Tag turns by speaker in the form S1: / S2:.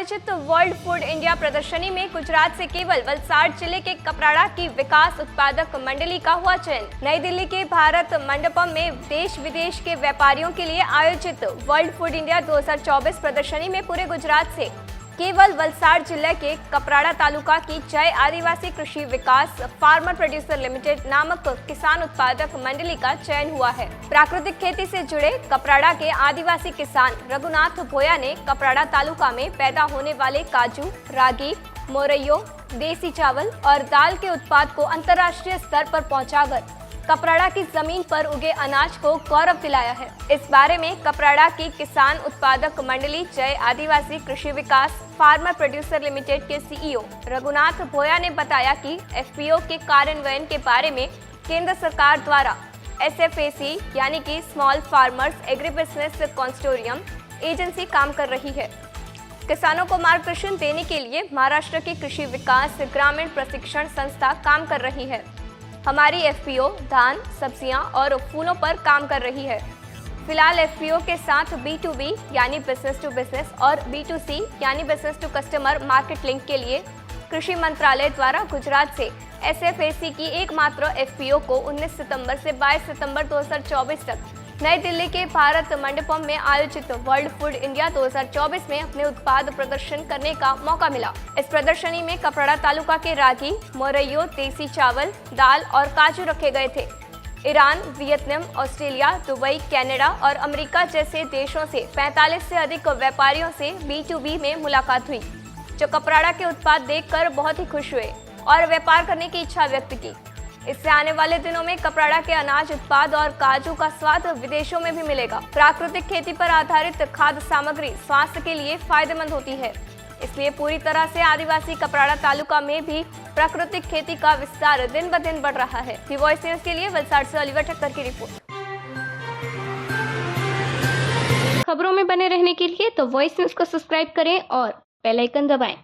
S1: आयोजित world food India प्रदर्शनी में गुजरात से केवल वलसाड जिले के कपराड़ा की विकास उत्पादक मंडली का हुआ चयन। नई दिल्ली के भारत मंडपम में देश विदेश के व्यापारियों के लिए आयोजित वर्ल्ड फूड इंडिया 2024 प्रदर्शनी में पूरे गुजरात से केवल वलसाड जिले के कपराड़ा तालुका की जय आदिवासी कृषि विकास फार्मर प्रोड्यूसर लिमिटेड नामक किसान उत्पादक मंडली का चयन हुआ है। प्राकृतिक खेती से जुड़े कपराड़ा के आदिवासी किसान रघुनाथ भोया ने कपराड़ा तालुका में पैदा होने वाले काजू, रागी, मोरैयो, देसी चावल और दाल के उत्पाद को अंतर्राष्ट्रीय स्तर पर पहुंचाकर कपराड़ा की जमीन पर उगे अनाज को गौरव दिलाया है। इस बारे में कपराड़ा की किसान उत्पादक मंडली जय आदिवासी कृषि विकास फार्मर प्रोड्यूसर लिमिटेड के सीईओ रघुनाथ भोया ने बताया कि एफपीओ के कार्यान्वयन के बारे में केंद्र सरकार द्वारा एसएफएसी यानी कि small farmers agri business consortium agency काम कर रही है। किसानों को मार्गदर्शन देने के लिए महाराष्ट्र की कृषि विकास ग्रामीण प्रशिक्षण संस्था काम कर रही है। हमारी एफपीओ धान, सब्जियां और फूलों पर काम कर रही है। फिलहाल एफपीओ के साथ B2B यानी बिजनेस टू बिजनेस और B2C यानी business to customer market link के लिए कृषि मंत्रालय द्वारा गुजरात से एसएफएसी की एकमात्र एफपीओ को 19 सितंबर से 22 सितंबर 2024 तक नई दिल्ली के भारत मंडपम में आयोजित वर्ल्ड फूड इंडिया 2024 में अपने उत्पाद प्रदर्शन करने का मौका मिला। इस प्रदर्शनी में कपराड़ा तालुका के रागी, मोरैयो, देसी चावल, दाल और काजू रखे गए थे। Iran, Vietnam, Australia, Dubai, Canada और अमेरिका जैसे देशों से 45 से अधिक व्यापारियों से B2B में मुलाकात हुई, जो कपराड़ा के उत्पाद देखकर बहुत ही खुश हुए और व्यापार करने की इच्छा व्यक्त की। इससे आने वाले दिनों में कपराड़ा के अनाज उत्पाद और काजू का स्वाद विदेशों में भी मिलेगा। प्राकृतिक खेती पर आधारित खाद्य सामग्री स्वास्थ्य के लिए फायदेमंद होती है, इसलिए पूरी तरह से आदिवासी कपराड़ा तालुका में भी प्राकृतिक खेती का विस्तार दिन ब दिन बढ़ रहा है। दी वॉइस न्यूज के लिए वलसाड से ओलिवर ठक्कर की रिपोर्ट। खबरों में बने रहने के लिए तो वॉइस न्यूज को सब्सक्राइब करें और बेल आइकन दबाएं।